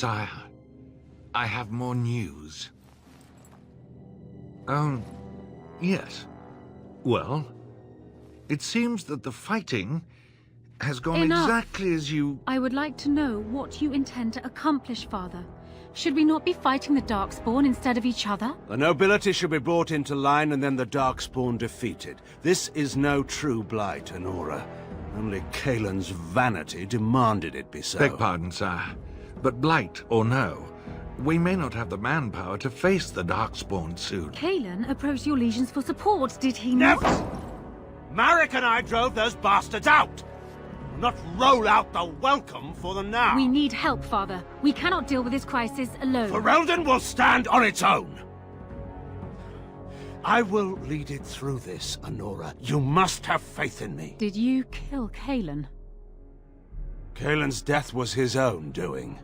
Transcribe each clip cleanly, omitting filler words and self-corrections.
Sire, I have more news. Oh, yes. Well, it seems that the fighting has gone exactly as you... I would like to know what you intend to accomplish, Father. Should we not be fighting the Darkspawn instead of each other? The nobility should be brought into line and then the Darkspawn defeated. This is no true blight, Honora. Only Kaelin's vanity demanded it be so. Beg pardon, sire. But blight or no, we may not have the manpower to face the Darkspawn soon. Kaelin approached your legions for support, did he not? Never! Marek and I drove those bastards out! Not roll out the welcome for them now! We need help, Father. We cannot deal with this crisis alone. Ferelden will stand on its own! I will lead it through this, Honora. You must have faith in me. Did you kill Kaelin? Kaelin's death was his own doing.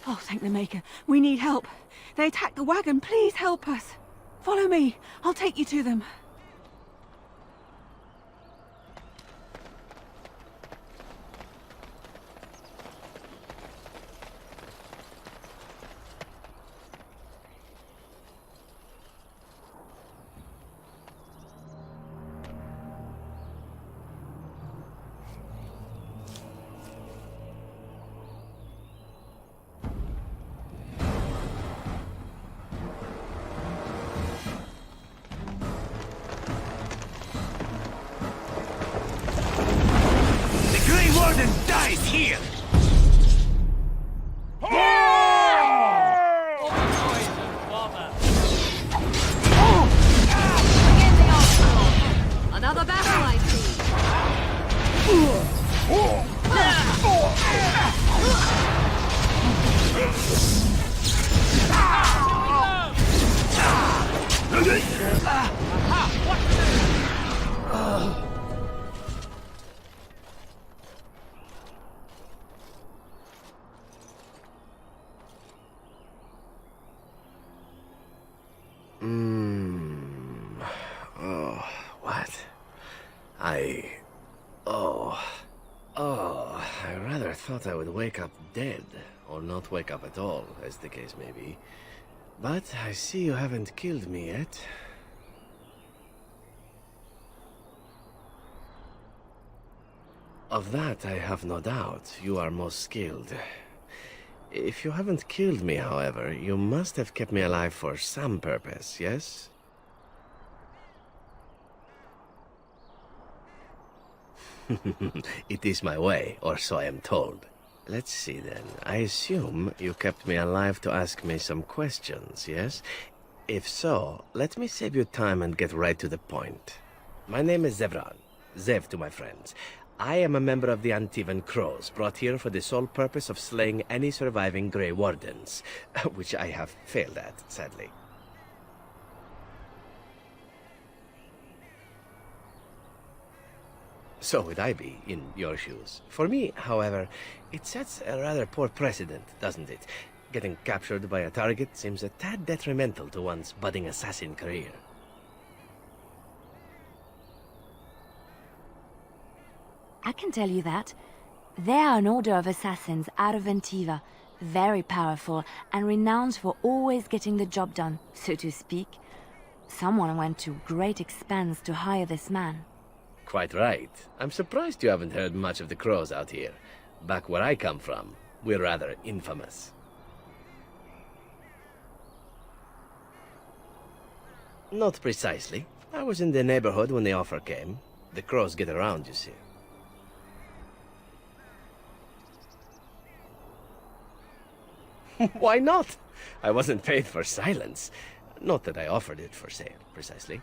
Oh, thank the Maker. We need help. They attacked the wagon. Please help us. Follow me. I'll take you to them. Warden dies here! Another battle, I see. I rather thought I would wake up dead, or not wake up at all, as the case may be. But I see you haven't killed me yet. Of that I have no doubt. You are most skilled. If you haven't killed me, however, you must have kept me alive for some purpose, yes? It is my way, or so I am told. Let's see then. I assume you kept me alive to ask me some questions, yes? If so, let me save you time and get right to the point. My name is Zevran. Zev to my friends. I am a member of the Antivan Crows, brought here for the sole purpose of slaying any surviving Grey Wardens, which I have failed at, sadly. So would I be, in your shoes. For me, however, it sets a rather poor precedent, doesn't it? Getting captured by a target seems a tad detrimental to one's budding assassin career. I can tell you that. They are an order of assassins out of Antiva, very powerful and renowned for always getting the job done, so to speak. Someone went to great expense to hire this man. Quite right. I'm surprised you haven't heard much of the Crows out here. Back where I come from, we're rather infamous. Not precisely. I was in the neighborhood when the offer came. The Crows get around, you see. Why not? I wasn't paid for silence. Not that I offered it for sale, precisely.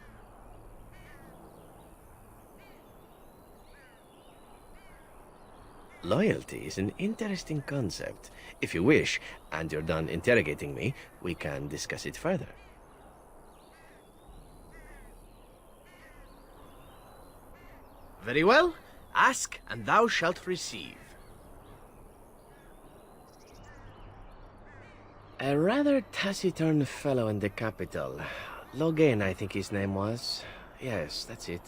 Loyalty is an interesting concept. If you wish, and you're done interrogating me, we can discuss it further. Very well. Ask, and thou shalt receive. A rather taciturn fellow in the capital. Logain, I think his name was. Yes, that's it.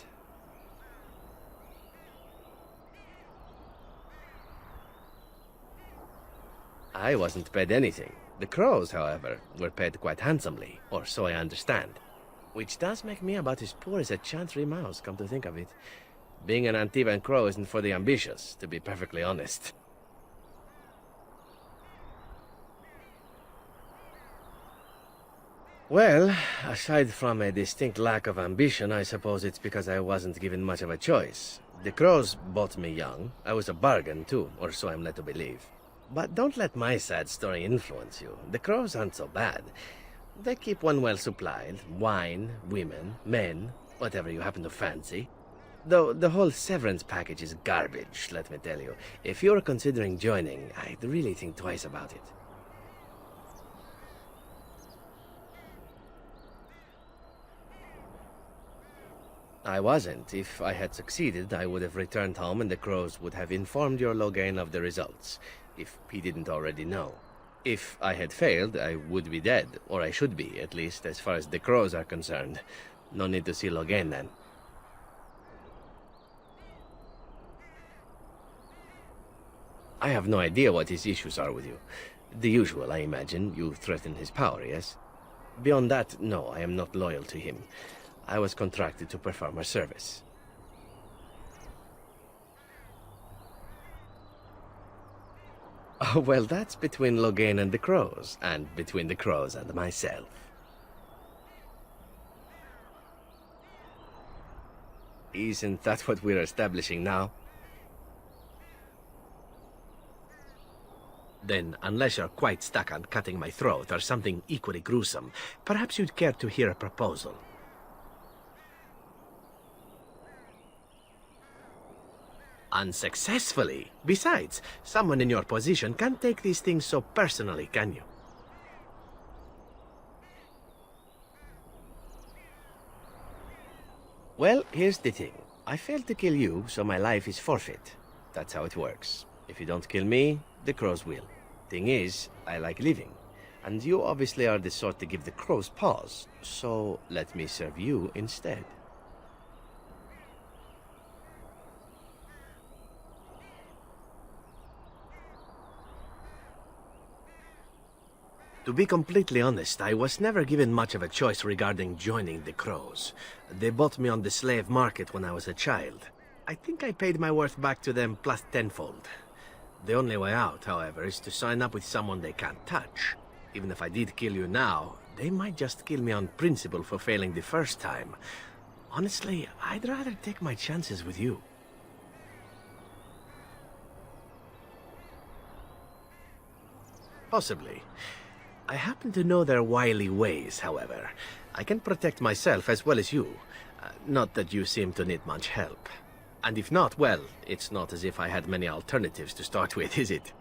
I wasn't paid anything. The crows, however, were paid quite handsomely, or so I understand. Which does make me about as poor as a chantry mouse, come to think of it. Being an Antivan crow isn't for the ambitious, to be perfectly honest. Well, aside from a distinct lack of ambition, I suppose it's because I wasn't given much of a choice. The crows bought me young. I was a bargain, too, or so I'm led to believe. But don't let my sad story influence you. The crows aren't so bad. They keep one well supplied. Wine, women, men, whatever you happen to fancy. Though the whole severance package is garbage, let me tell you. If you're considering joining, I'd really think twice about it. I wasn't. If I had succeeded, I would have returned home and the crows would have informed your Logain of the results, if he didn't already know. If I had failed, I would be dead, or I should be, at least as far as the crows are concerned. No need to see Logain then. I have no idea what his issues are with you. The usual, I imagine. You threaten his power, yes? Beyond that, no, I am not loyal to him. I was contracted to perform a service. Oh, well, that's between Logain and the crows, and between the crows and myself. Isn't that what we're establishing now? Then, unless you're quite stuck on cutting my throat or something equally gruesome, perhaps you'd care to hear a proposal. Unsuccessfully. Besides, someone in your position can't take these things so personally, can you? Well, here's the thing. I failed to kill you, so my life is forfeit. That's how it works. If you don't kill me, the crows will. Thing is, I like living. And you obviously are the sort to give the crows pause, so let me serve you instead. To be completely honest, I was never given much of a choice regarding joining the crows. They bought me on the slave market when I was a child. I think I paid my worth back to them plus tenfold. The only way out, however, is to sign up with someone they can't touch. Even if I did kill you now, they might just kill me on principle for failing the first time. Honestly, I'd rather take my chances with you. Possibly. I happen to know their wily ways, however. I can protect myself as well as you. Not that you seem to need much help. And if not, well, it's not as if I had many alternatives to start with, is it?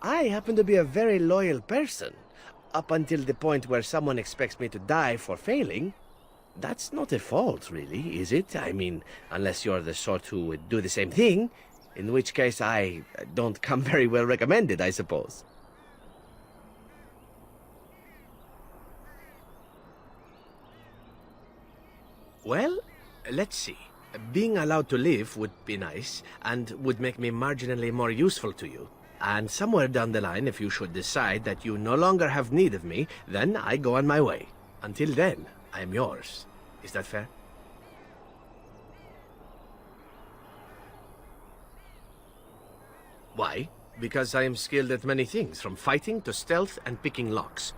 I happen to be a very loyal person. Up until the point where someone expects me to die for failing. That's not a fault, really, is it? I mean, unless you're the sort who would do the same thing, in which case I don't come very well recommended, I suppose. Well, let's see. Being allowed to live would be nice, and would make me marginally more useful to you. And somewhere down the line, if you should decide that you no longer have need of me, then I go on my way. Until then, I am yours. Is that fair? Why? Because I am skilled at many things, from fighting to stealth and picking locks.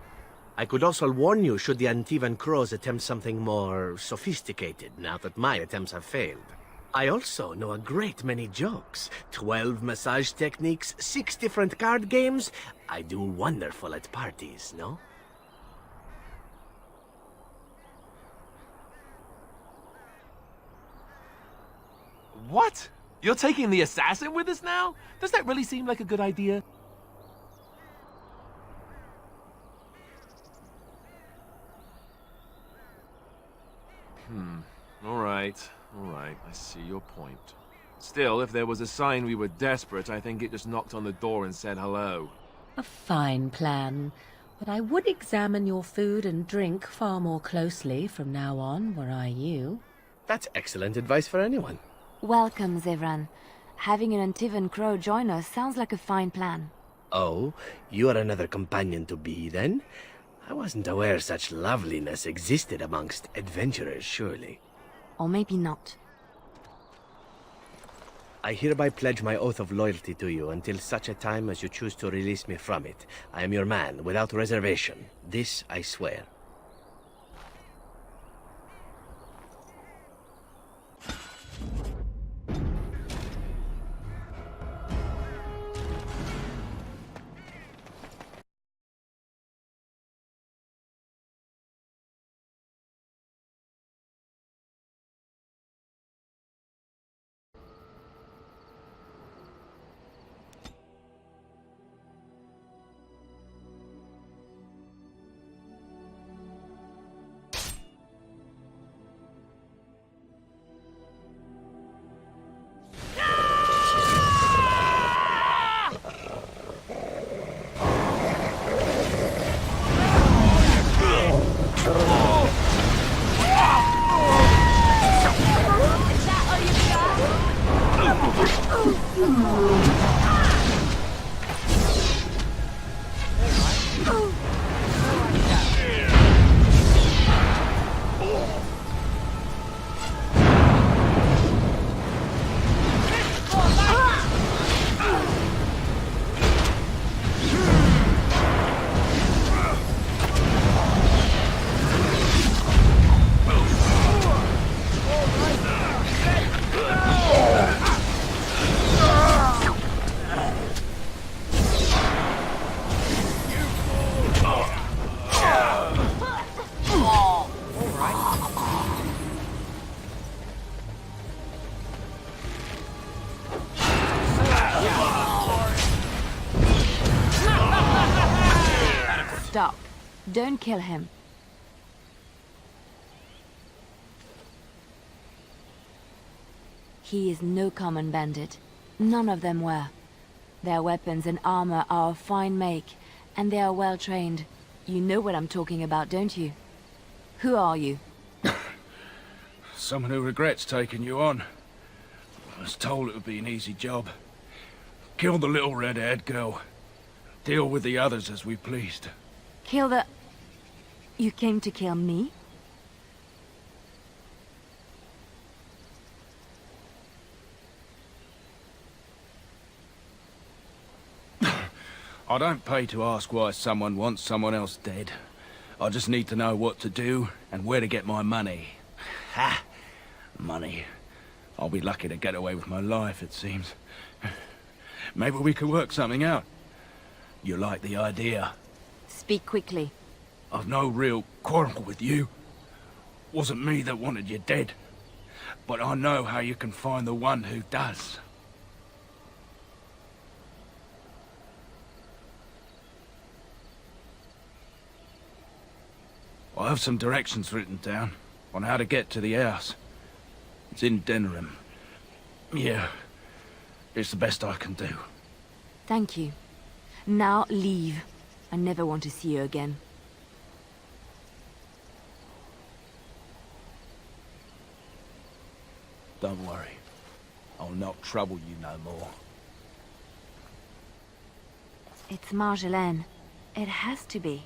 I could also warn you should the Antivan crows attempt something more sophisticated, now that my attempts have failed. I also know a great many jokes. 12 massage techniques, 6 different card games. I do wonderful at parties, no? What? You're taking the assassin with us now? Does that really seem like a good idea? all right, I see your point. Still, if there was a sign we were desperate, I think it just knocked on the door and said hello. A fine plan, but I would examine your food and drink far more closely from now on, were I you. That's excellent advice for anyone. Welcome, Zevran. Having an Antivan crow join us sounds like a fine plan. Oh, you are another companion to be, then? I wasn't aware such loveliness existed amongst adventurers, surely. Or maybe not. I hereby pledge my oath of loyalty to you until such a time as you choose to release me from it. I am your man, without reservation. This I swear. Stop. Don't kill him. He is no common bandit. None of them were. Their weapons and armor are of fine make, and they are well trained. You know what I'm talking about, don't you? Who are you? Someone who regrets taking you on. I was told it would be an easy job. Kill the little red-haired girl. Deal with the others as we pleased. Kill the... You came to kill me? I don't pay to ask why someone wants someone else dead. I just need to know what to do and where to get my money. Ha! Money. I'll be lucky to get away with my life, it seems. Maybe we could work something out. You like the idea? Speak quickly. I've no real quarrel with you. Wasn't me that wanted you dead. But I know how you can find the one who does. I have some directions written down on how to get to the house. It's in Denerim. Yeah, it's the best I can do. Thank you. Now leave. I never want to see you again. Don't worry. I'll not trouble you no more. It's Marjolaine. It has to be.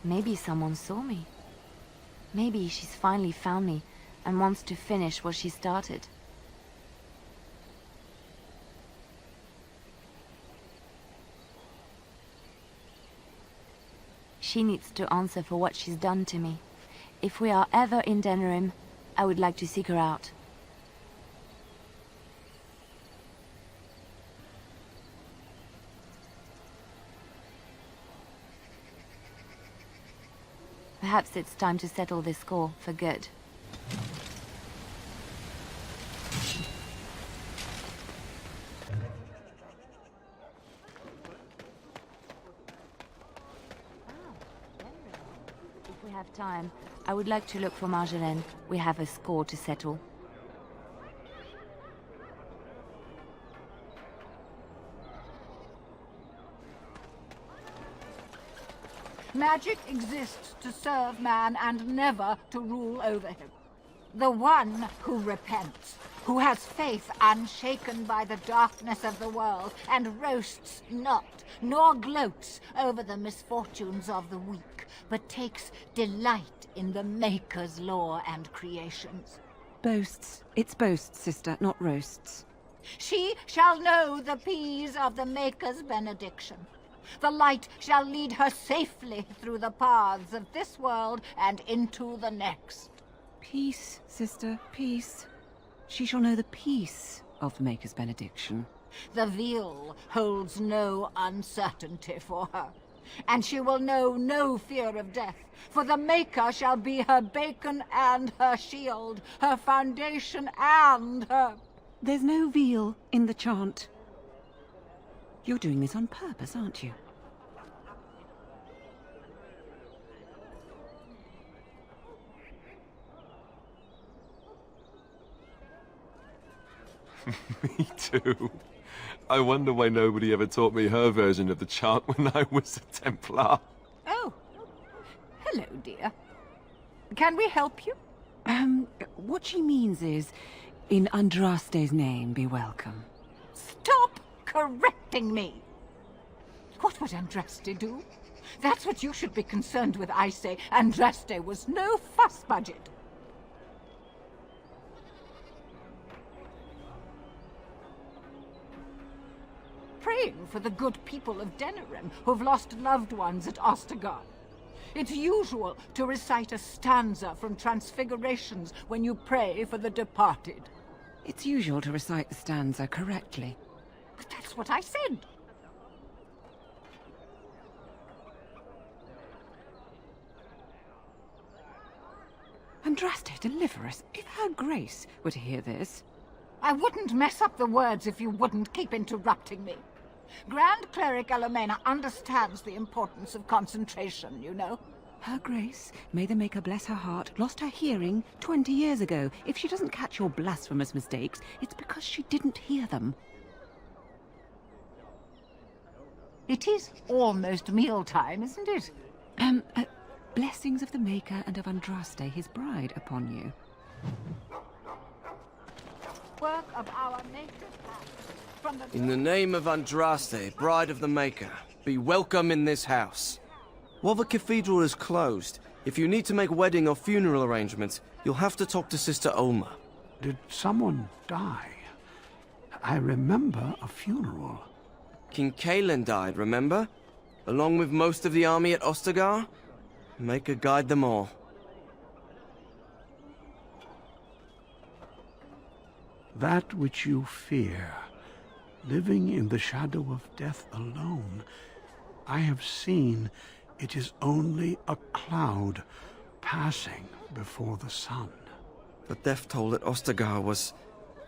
Maybe someone saw me. Maybe she's finally found me and wants to finish what she started. She needs to answer for what she's done to me. If we are ever in Denerim, I would like to seek her out. Perhaps it's time to settle this score for good. have time, I would like to look for Marjolaine. We have a score to settle. Magic exists to serve man and never to rule over him. The one who repents, who has faith unshaken by the darkness of the world, and roasts not, nor gloats over the misfortunes of the weak, but takes delight in the Maker's lore and creations. Boasts. It's boasts, sister, not roasts. She shall know the peace of the Maker's benediction. The light shall lead her safely through the paths of this world and into the next. Peace, sister, peace. She shall know the peace of the Maker's benediction. The veil holds no uncertainty for her, and she will know no fear of death, for the Maker shall be her beacon and her shield, her foundation and her... There's no veal in the chant. You're doing this on purpose, aren't you? Me too. I wonder why nobody ever taught me her version of the chant when I was a Templar. Oh. Hello, dear. Can we help you? What she means is, in Andraste's name, be welcome. Stop correcting me! What would Andraste do? That's what you should be concerned with, I say. Andraste was no fuss budget. Praying for the good people of Denerim who've lost loved ones at Ostergard. It's usual to recite a stanza from Transfigurations when you pray for the departed. It's usual to recite the stanza correctly. But that's what I said. Andraste, deliver us. If her grace were to hear this... I wouldn't mess up the words if you wouldn't keep interrupting me. Grand Cleric Elomena understands the importance of concentration, you know. Her grace, may the Maker bless her heart, lost her hearing 20 years ago. If she doesn't catch your blasphemous mistakes, it's because she didn't hear them. It is almost mealtime, isn't it? Blessings of the Maker and of Andraste, his bride, upon you. Work of our Maker's hand. From the... In the name of Andraste, bride of the Maker, be welcome in this house. While the cathedral is closed, if you need to make wedding or funeral arrangements, you'll have to talk to Sister Olma. Did someone die? I remember a funeral. King Cailan died, remember? Along with most of the army at Ostergar? Maker guide them all. That which you fear, living in the shadow of death alone, I have seen it is only a cloud passing before the sun. The death toll at Ostergar was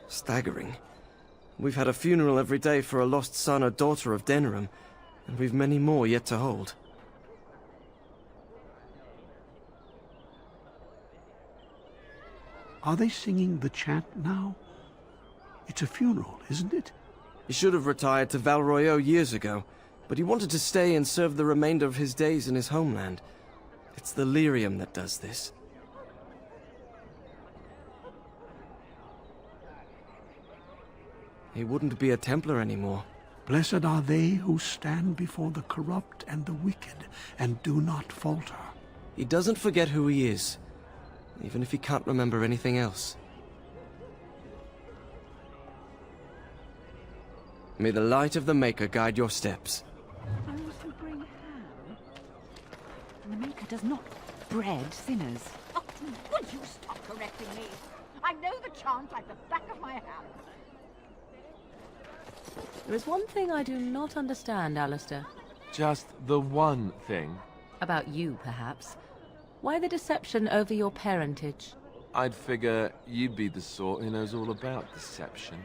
staggering. We've had a funeral every day for a lost son or daughter of Denerim, and we've many more yet to hold. Are they singing the chant now? It's a funeral, isn't it? He should have retired to Val Royeaux years ago, but he wanted to stay and serve the remainder of his days in his homeland. It's the lyrium that does this. He wouldn't be a Templar anymore. Blessed are they who stand before the corrupt and the wicked, and do not falter. He doesn't forget who he is, even if he can't remember anything else. May the light of the Maker guide your steps. Those who bring ham. And the Maker does not bread sinners. Oh, would you stop correcting me? I know the chant like the back of my hand. There is one thing I do not understand, Alistair. Just the one thing. About you, perhaps. Why the deception over your parentage? I'd figure you'd be the sort who knows all about deception.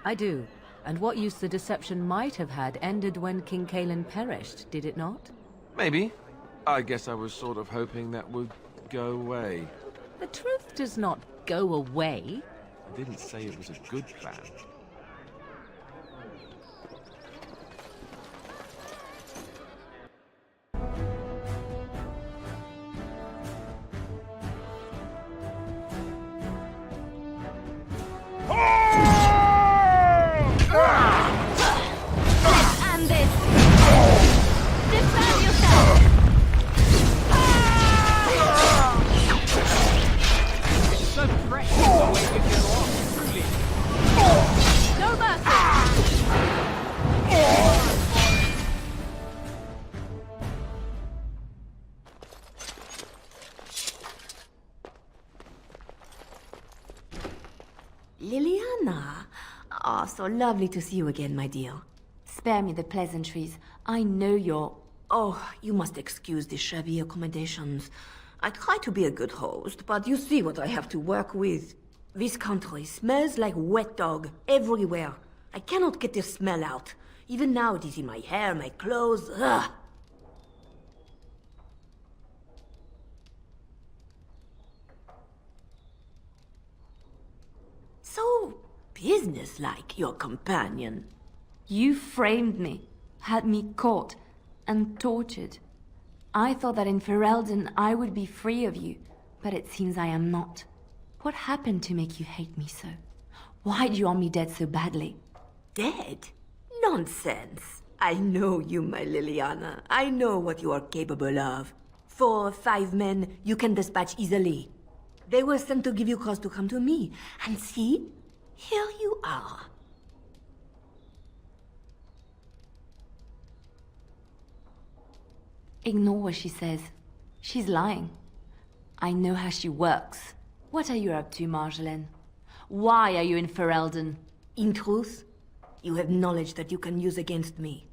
I do. And what use the deception might have had ended when King Cailan perished, did it not? Maybe. I guess I was sort of hoping that would go away. The truth does not go away. I didn't say it was a good plan. And this. Defend yourself. So precious the way you get off, truly. No mercy. Liliana! Ah, so lovely to see you again, my dear. Spare me the pleasantries. I know you're... Oh, you must excuse the shabby accommodations. I try to be a good host, but you see what I have to work with. This country smells like wet dog everywhere. I cannot get the smell out. Even now it is in my hair, my clothes. Ugh. So businesslike, your companion. You framed me, had me caught, and tortured. I thought that in Ferelden I would be free of you, but it seems I am not. What happened to make you hate me so? Why do you want me dead so badly? Dead? Nonsense. I know you, my Liliana. I know what you are capable of. 4 or 5 men you can dispatch easily. They were sent to give you cause to come to me. And see, here you are. Ignore what she says. She's lying. I know how she works. What are you up to, Marjolaine? Why are you in Ferelden? In truth, you have knowledge that you can use against me.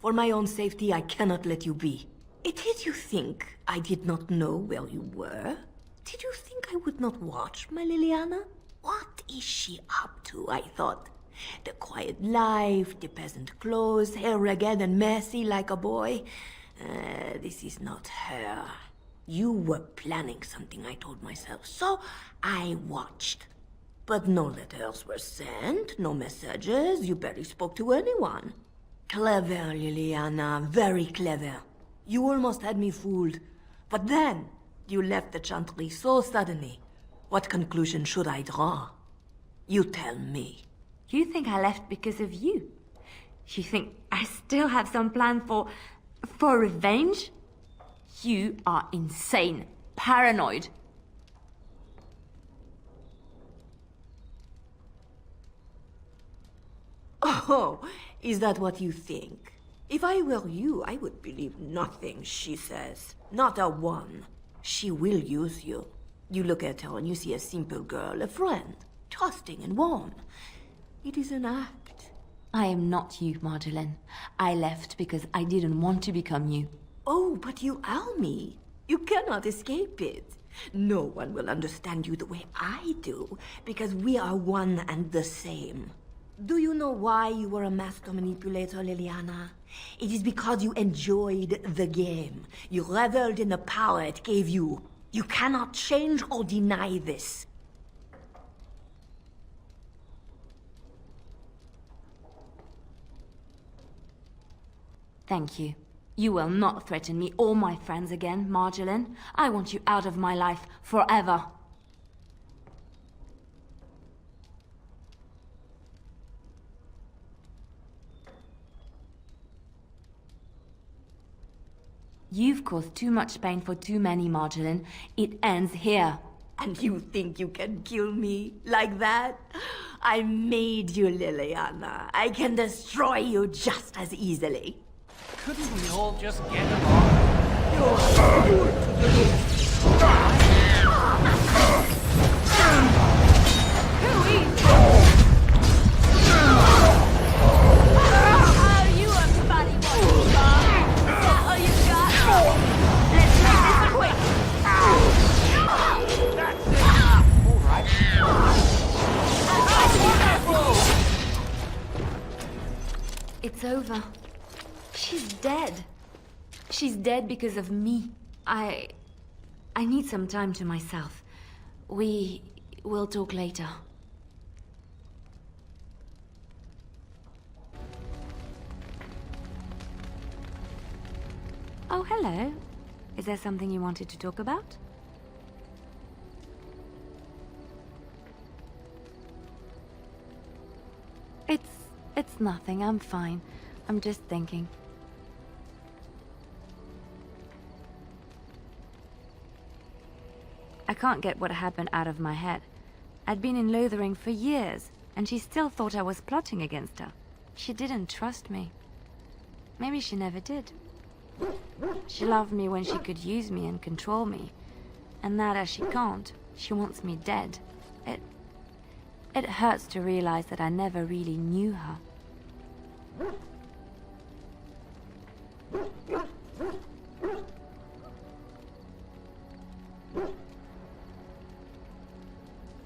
For my own safety, I cannot let you be. It is you think I did not know where you were? Did you think I would not watch, my Liliana? What is she up to, I thought? The quiet life, the peasant clothes, hair ragged and messy like a boy. This is not her. You were planning something, I told myself, so I watched. But no letters were sent, no messages, you barely spoke to anyone. Clever, Liliana, very clever. You almost had me fooled. But then, you left the Chantry so suddenly. What conclusion should I draw? You tell me. You think I left because of you? You think I still have some plan for revenge? You are insane, paranoid. Oh, is that what you think? If I were you, I would believe nothing she says. Not a one. She will use you. You look at her and you see a simple girl, a friend, trusting and warm. It is an act. I am not you, Marjolaine. I left because I didn't want to become you. Oh, but you are me. You cannot escape it. No one will understand you the way I do, because we are one and the same. Do you know why you were a master manipulator, Liliana? It is because you enjoyed the game. You reveled in the power it gave you. You cannot change or deny this. Thank you. You will not threaten me or my friends again, Marjolaine. I want you out of my life forever. You've caused too much pain for too many, Marjolaine. It ends here. And you think you can kill me like that? I made you, Liliana. I can destroy you just as easily. Couldn't we all just get along? It's over. She's dead. She's dead because of me. I I need some time to myself. We will talk later. Oh, hello. Is there something you wanted to talk about? It's nothing. I'm fine. I'm just thinking. I can't get what happened out of my head. I'd been in Lothering for years, and she still thought I was plotting against her. She didn't trust me. Maybe she never did. She loved me when she could use me and control me. And now that she can't, she wants me dead. It hurts to realize that I never really knew her.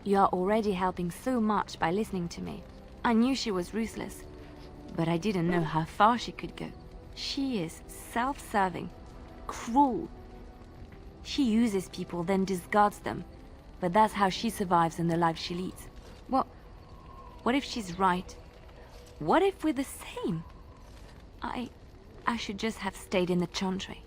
You are already helping so much by listening to me. I knew she was ruthless, but I didn't know how far she could go. She is self-serving, cruel. She uses people, then discards them. But that's how she survives in the life she leads. What if she's right? What if we're the same? I should just have stayed in the Chantry.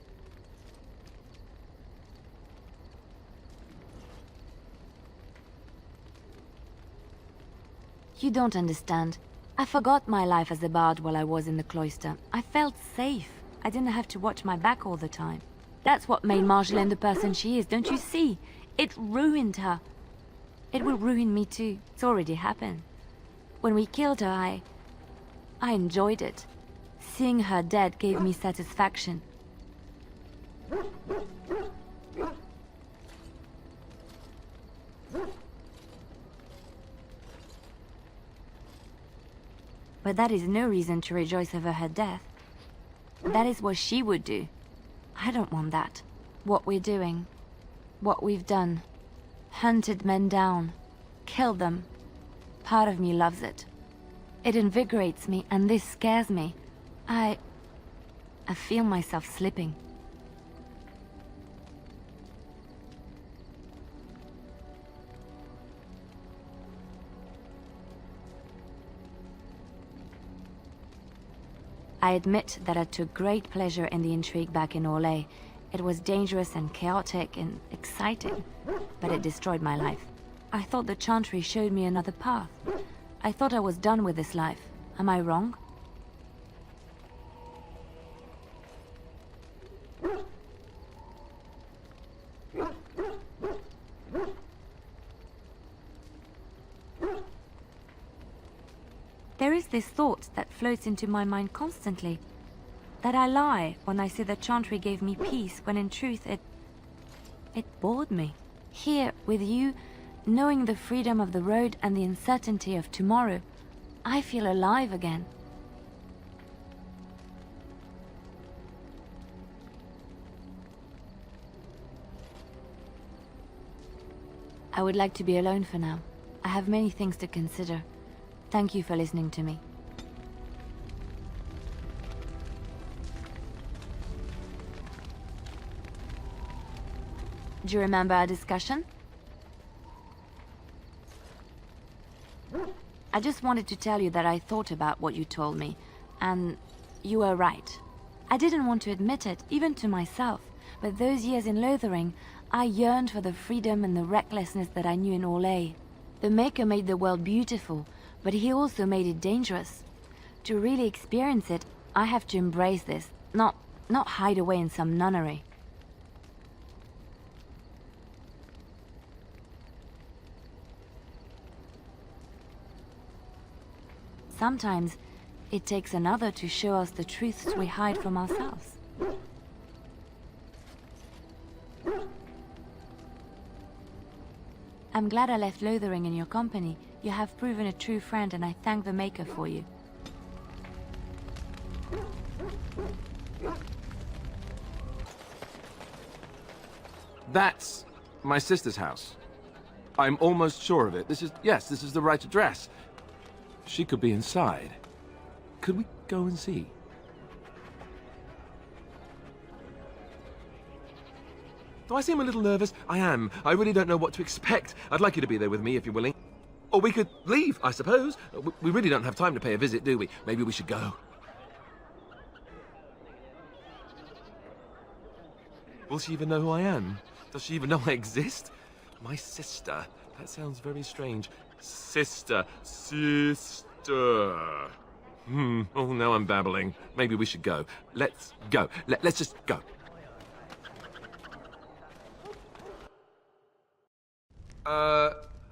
You don't understand. I forgot my life as a bard while I was in the cloister. I felt safe. I didn't have to watch my back all the time. That's what made Marjolaine the person she is, don't you see? It ruined her. It will ruin me too. It's already happened. When we killed her, I enjoyed it. Seeing her dead gave me satisfaction. But that is no reason to rejoice over her death. That is what she would do. I don't want that. What we're doing, what we've done, hunted men down, killed them. Part of me loves it. It invigorates me, and this scares me. I feel myself slipping. I admit that I took great pleasure in the intrigue back in Orlais. It was dangerous and chaotic and exciting, but it destroyed my life. I thought the Chantry showed me another path. I thought I was done with this life. Am I wrong? There is this thought that floats into my mind constantly. That I lie when I say the Chantry gave me peace, when in truth it bored me. Here, with you, knowing the freedom of the road and the uncertainty of tomorrow, I feel alive again. I would like to be alone for now. I have many things to consider. Thank you for listening to me. Do you remember our discussion? I just wanted to tell you that I thought about what you told me, and you were right. I didn't want to admit it, even to myself, but those years in Lothering, I yearned for the freedom and the recklessness that I knew in Orlais. The Maker made the world beautiful, but he also made it dangerous. To really experience it, I have to embrace this, not hide away in some nunnery. Sometimes, it takes another to show us the truths we hide from ourselves. I'm glad I left Lothering in your company. You have proven a true friend, and I thank the Maker for you. That's my sister's house. I'm almost sure of it. This is the right address. She could be inside. Could we go and see? Do I seem a little nervous? I am. I really don't know what to expect. I'd like you to be there with me if you're willing. Or we could leave, I suppose. We really don't have time to pay a visit, do we? Maybe we should go. Will she even know who I am? Does she even know I exist? My sister. That sounds very strange. Sister. Sister. Oh, now I'm babbling. Maybe we should go. Let's go. Let's just go.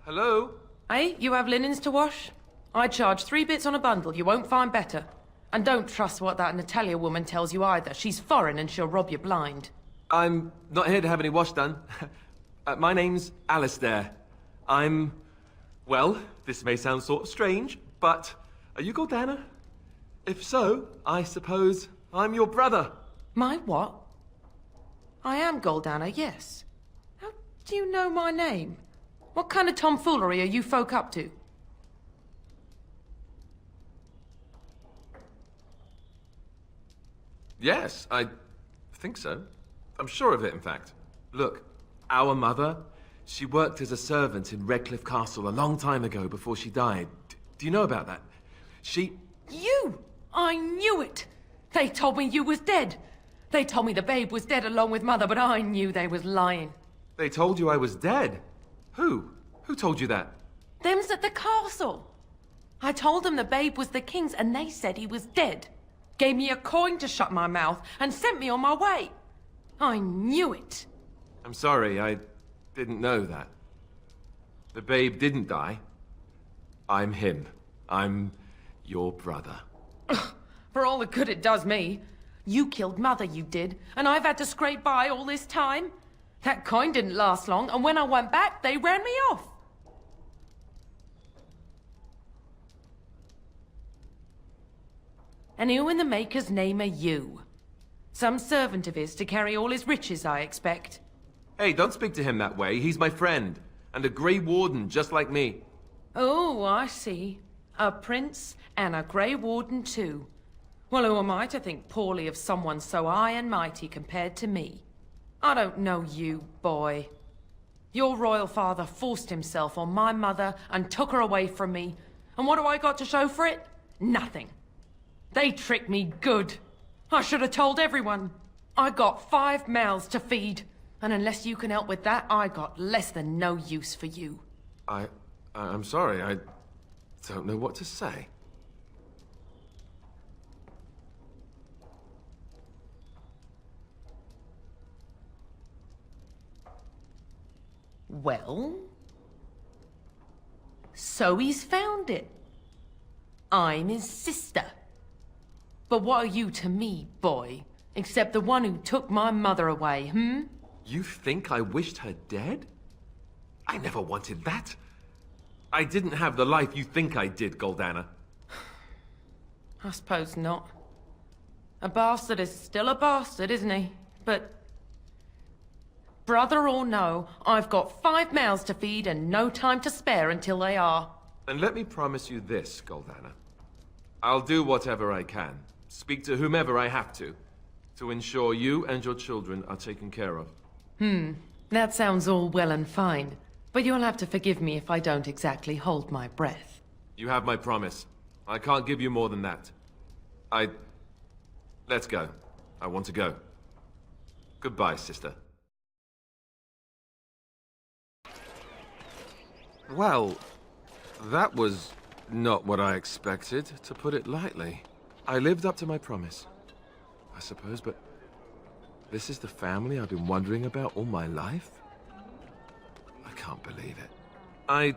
Hello? Hey, you have linens to wash? I charge 3 bits on a bundle. You won't find better. And don't trust what that Natalia woman tells you either. She's foreign and she'll rob you blind. I'm not here to have any wash done. My name's Alistair. Well, this may sound sort of strange, but are you Gordana? If so, I suppose I'm your brother. My what? I am Goldana, yes. How do you know my name? What kind of tomfoolery are you folk up to? Yes, I think so. I'm sure of it, in fact. Look, our mother, she worked as a servant in Redcliffe Castle a long time ago before she died. Do you know about that? You! I knew it! They told me you was dead. They told me the babe was dead along with mother, but I knew they was lying. They told you I was dead? Who? Who told you that? Them's at the castle. I told them the babe was the king's and they said he was dead. Gave me a coin to shut my mouth and sent me on my way. I knew it. I'm sorry, I didn't know that. The babe didn't die. I'm him. I'm your brother. For all the good it does me. You killed mother, you did, and I've had to scrape by all this time. That coin didn't last long, and when I went back, they ran me off. And who in the Maker's name are you? Some servant of his to carry all his riches, I expect. Hey, don't speak to him that way. He's my friend. And a Grey Warden, just like me. Oh, I see. A prince and a Grey Warden too. Well, who am I to think poorly of someone so high and mighty compared to me? I don't know you, boy. Your royal father forced himself on my mother and took her away from me. And what do I got to show for it? Nothing. They tricked me good. I should have told everyone. I got 5 mouths to feed. And unless you can help with that, I got less than no use for you. I'm sorry, I don't know what to say. Well? So he's found it. I'm his sister. But what are you to me, boy? Except the one who took my mother away, You think I wished her dead? I never wanted that. I didn't have the life you think I did, Goldana. I suppose not. A bastard is still a bastard, isn't he? But... brother or no, I've got 5 mouths to feed and no time to spare until they are. And let me promise you this, Goldana. I'll do whatever I can, speak to whomever I have to ensure you and your children are taken care of. That sounds all well and fine. But you'll have to forgive me if I don't exactly hold my breath. You have my promise. I can't give you more than that. Let's go. I want to go. Goodbye, sister. Well, that was not what I expected, to put it lightly. I lived up to my promise, I suppose, but this is the family I've been wondering about all my life? I can't believe it. I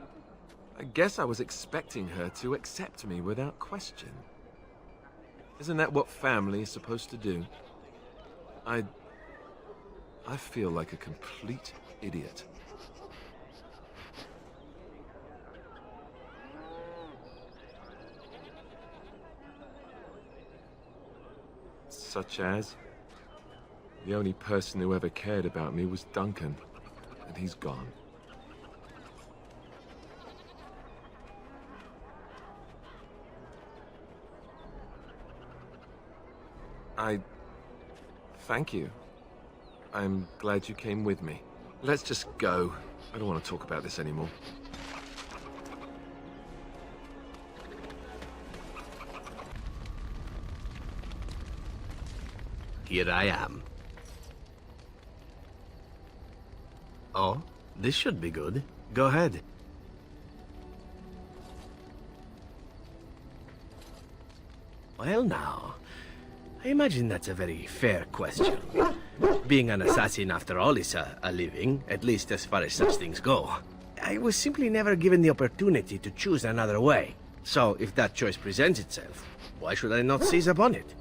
guess I was expecting her to accept me without question. Isn't that what family is supposed to do? I feel like a complete idiot. Such as? The only person who ever cared about me was Duncan, and he's gone. Thank you. I'm glad you came with me. Let's just go. I don't want to talk about this anymore. Here I am. Oh, this should be good. Go ahead. Well now, I imagine that's a very fair question. Being an assassin, after all, is a living, at least as far as such things go. I was simply never given the opportunity to choose another way. So, if that choice presents itself, why should I not seize upon it?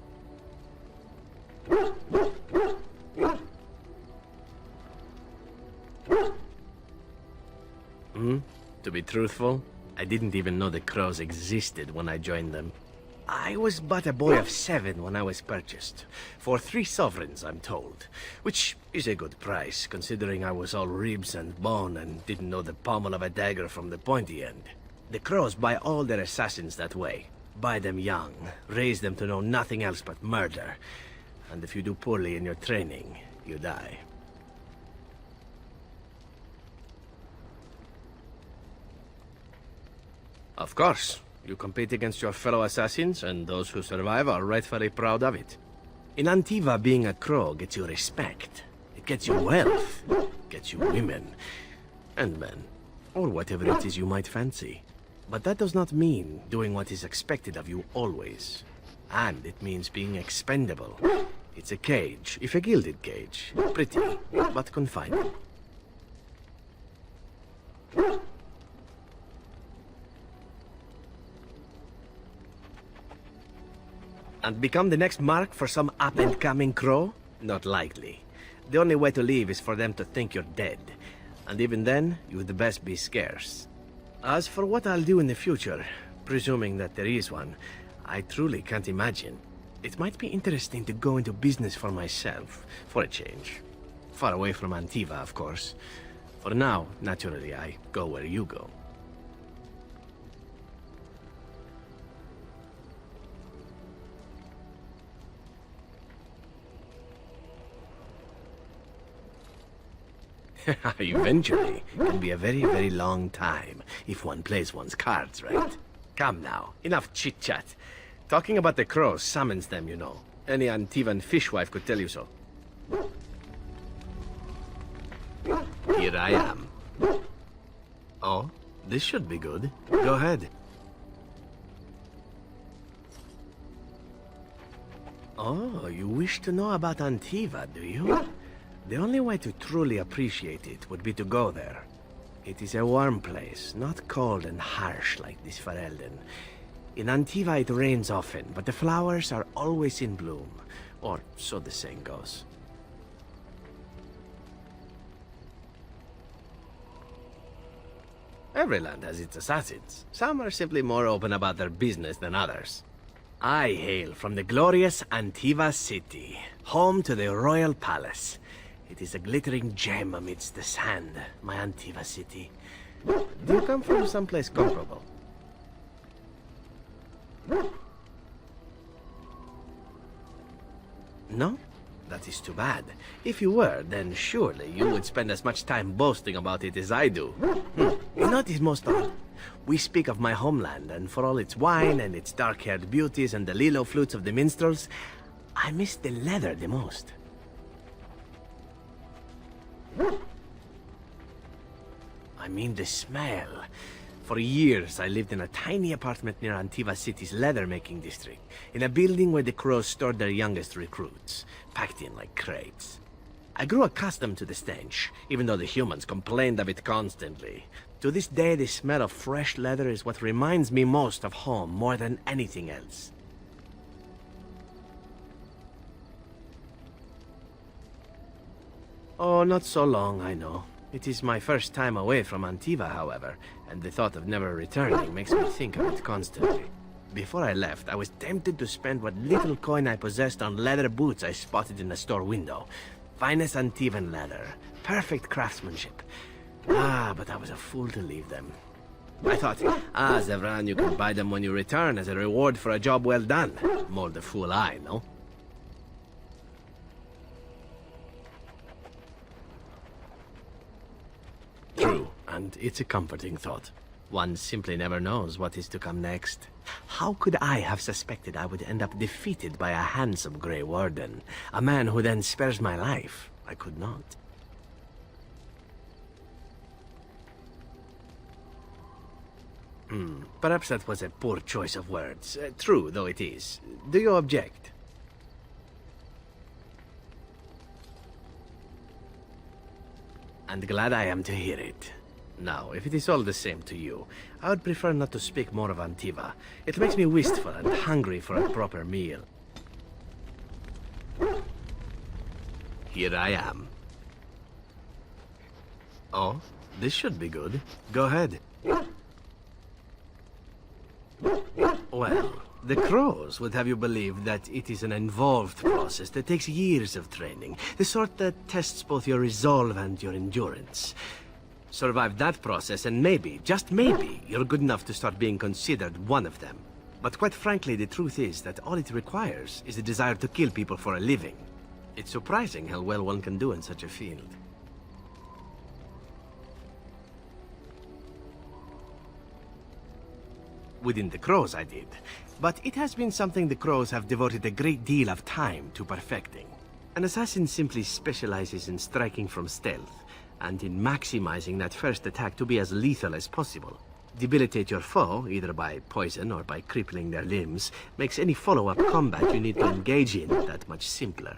To be truthful, I didn't even know the crows existed when I joined them. I was but a boy of 7 when I was purchased. For 3 sovereigns, I'm told. Which is a good price, considering I was all ribs and bone and didn't know the pommel of a dagger from the pointy end. The crows buy all their assassins that way. Buy them young, raise them to know nothing else but murder. And if you do poorly in your training, you die. Of course. You compete against your fellow assassins, and those who survive are rightfully proud of it. In Antiva, being a crow gets you respect. It gets you wealth. Gets you women. And men. Or whatever it is you might fancy. But that does not mean doing what is expected of you always. And it means being expendable. It's a cage, if a gilded cage. Pretty, but confining. And become the next mark for some up-and-coming crow? Not likely. The only way to leave is for them to think you're dead. And even then, you'd best be scarce. As for what I'll do in the future, presuming that there is one, I truly can't imagine. It might be interesting to go into business for myself, for a change. Far away from Antiva, of course. For now, naturally, I go where you go. Eventually, can be a very, very long time, if one plays one's cards right. Come now, enough chit-chat. Talking about the crows summons them, you know. Any Antivan fishwife could tell you so. Here I am. Oh, this should be good. Go ahead. Oh, you wish to know about Antiva, do you? The only way to truly appreciate it would be to go there. It is a warm place, not cold and harsh like this Ferelden. In Antiva it rains often, but the flowers are always in bloom. Or so the saying goes. Every land has its assassins. Some are simply more open about their business than others. I hail from the glorious Antiva city, home to the royal palace. It is a glittering gem amidst the sand, my Antiva city. Do you come from someplace comparable? No? That is too bad. If you were, then surely you would spend as much time boasting about it as I do. You know what is most odd? We speak of my homeland, and for all its wine and its dark-haired beauties and the lilo flutes of the minstrels, I miss the leather the most. I mean the smell. For years, I lived in a tiny apartment near Antiva City's leather-making district, in a building where the crows stored their youngest recruits, packed in like crates. I grew accustomed to the stench, even though the humans complained of it constantly. To this day, the smell of fresh leather is what reminds me most of home more than anything else. Oh, not so long, I know. It is my first time away from Antiva, however, and the thought of never returning makes me think of it constantly. Before I left, I was tempted to spend what little coin I possessed on leather boots I spotted in a store window. Finest Antivan leather, perfect craftsmanship. But I was a fool to leave them. I thought, Zevran, you can buy them when you return as a reward for a job well done. More the fool I, no? and it's a comforting thought. One simply never knows what is to come next. How could I have suspected I would end up defeated by a handsome Grey Warden? A man who then spares my life? I could not. Perhaps that was a poor choice of words. True, though it is. Do you object? And glad I am to hear it. Now, if it is all the same to you, I would prefer not to speak more of Antiva. It makes me wistful and hungry for a proper meal. Here I am. Oh, this should be good. Go ahead. Well, the crows would have you believe that it is an involved process that takes years of training, the sort that tests both your resolve and your endurance. Survive that process and maybe, just maybe, you're good enough to start being considered one of them. But quite frankly, the truth is that all it requires is a desire to kill people for a living. It's surprising how well one can do in such a field. Within the crows, I did. But it has been something the crows have devoted a great deal of time to perfecting. An assassin simply specializes in striking from stealth, and in maximizing that first attack to be as lethal as possible. Debilitate your foe, either by poison or by crippling their limbs, makes any follow-up combat you need to engage in that much simpler.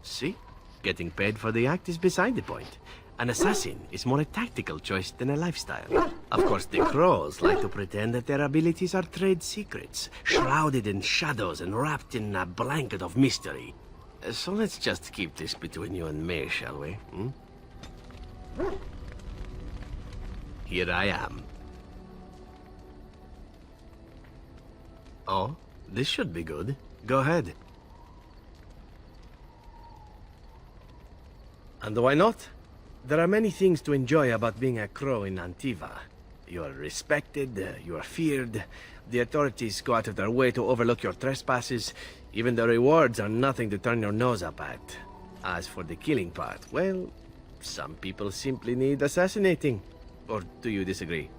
See? Getting paid for the act is beside the point. An assassin is more a tactical choice than a lifestyle. Of course, the crows like to pretend that their abilities are trade secrets, shrouded in shadows and wrapped in a blanket of mystery. So let's just keep this between you and me, shall we? Here I am. Oh, this should be good. Go ahead. And why not? There are many things to enjoy about being a crow in Antiva. You are respected, you are feared, the authorities go out of their way to overlook your trespasses, even the rewards are nothing to turn your nose up at. As for the killing part, well, some people simply need assassinating. Or do you disagree?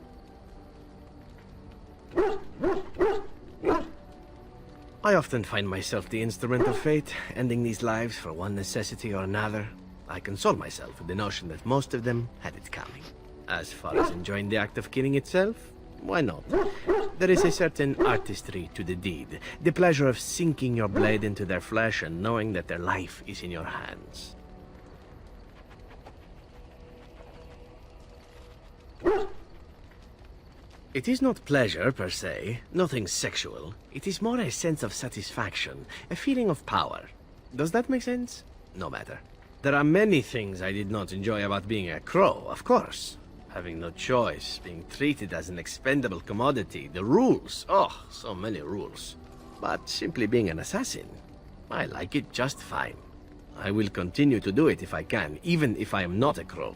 I often find myself the instrument of fate, ending these lives for one necessity or another. I console myself with the notion that most of them had it coming. As far as enjoying the act of killing itself, why not? There is a certain artistry to the deed, the pleasure of sinking your blade into their flesh and knowing that their life is in your hands. It is not pleasure, per se, nothing sexual. It is more a sense of satisfaction, a feeling of power. Does that make sense? No matter. There are many things I did not enjoy about being a crow, of course. Having no choice, being treated as an expendable commodity, the rules. Oh, so many rules. But simply being an assassin, I like it just fine. I will continue to do it if I can, even if I am not a crow.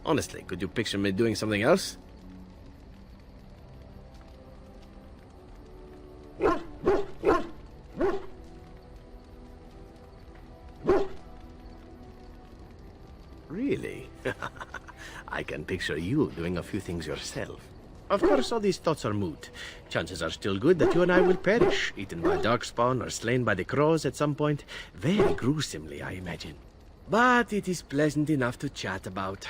Honestly, could you picture me doing something else? Really? I can picture you doing a few things yourself. Of course, all these thoughts are moot. Chances are still good that you and I will perish, eaten by darkspawn or slain by the crows at some point. Very gruesomely, I imagine. But it is pleasant enough to chat about.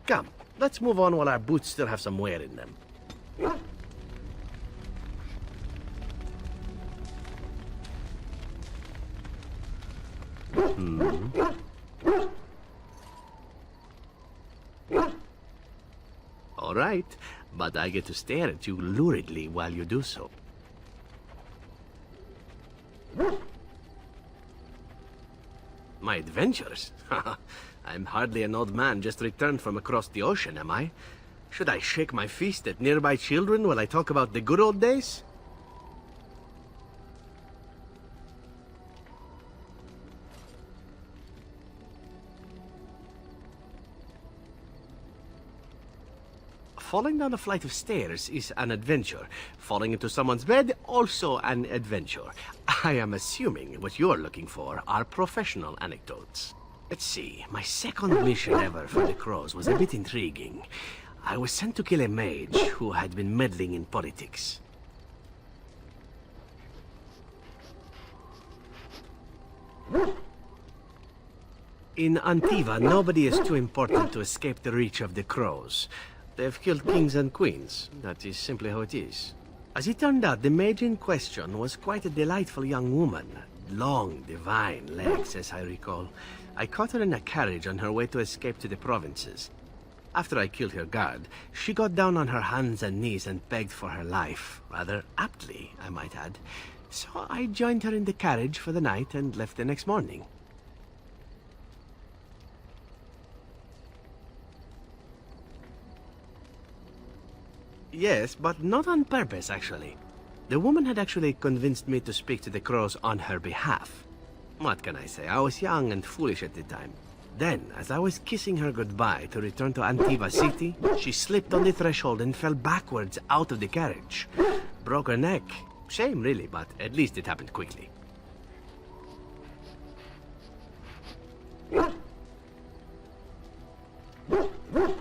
Come, let's move on while our boots still have some wear in them. All right, but I get to stare at you luridly while you do so. My adventures? I'm hardly an old man just returned from across the ocean, am I? Should I shake my fist at nearby children while I talk about the good old days? falling down a flight of stairs is an adventure. Falling into someone's bed, also an adventure. I am assuming what you're looking for are professional anecdotes. Let's see, my second mission ever for the Crows was a bit intriguing. I was sent to kill a mage who had been meddling in politics. In Antiva, nobody is too important to escape the reach of the Crows. They've killed kings and queens. That is simply how it is. As it turned out, the mage in question was quite a delightful young woman. Long, divine legs, as I recall. I caught her in a carriage on her way to escape to the provinces. After I killed her guard, she got down on her hands and knees and begged for her life. Rather aptly, I might add. So I joined her in the carriage for the night and left the next morning. Yes, but not on purpose, actually. The woman had actually convinced me to speak to the Crows on her behalf. What can I say? I was young and foolish at the time. Then, as I was kissing her goodbye to return to Antiva City, she slipped on the threshold and fell backwards out of the carriage. Broke her neck. Shame, really, but at least it happened quickly.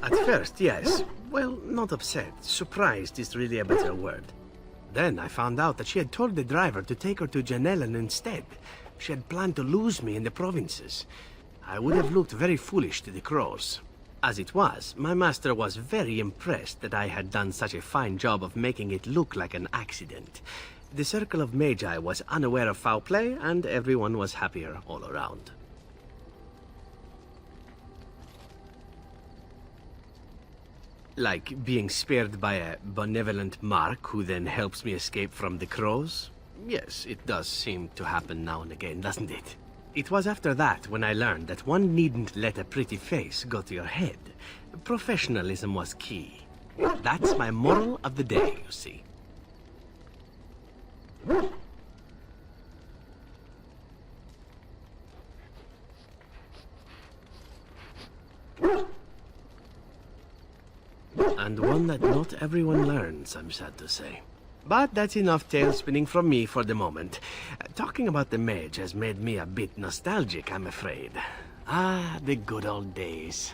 At first, yes. Well, not upset. Surprised is really a better word. Then I found out that she had told the driver to take her to Janellen instead. She had planned to lose me in the provinces. I would have looked very foolish to the Crows. As it was, my master was very impressed that I had done such a fine job of making it look like an accident. The Circle of Magi was unaware of foul play, and everyone was happier all around. Like being spared by a benevolent Mark who then helps me escape from the Crows? Yes, it does seem to happen now and again, doesn't it? It was after that when I learned that one needn't let a pretty face go to your head. Professionalism was key. That's my moral of the day, you see. And one that not everyone learns, I'm sad to say. But that's enough tale spinning from me for the moment. Talking about the mage has made me a bit nostalgic, I'm afraid. Ah, the good old days.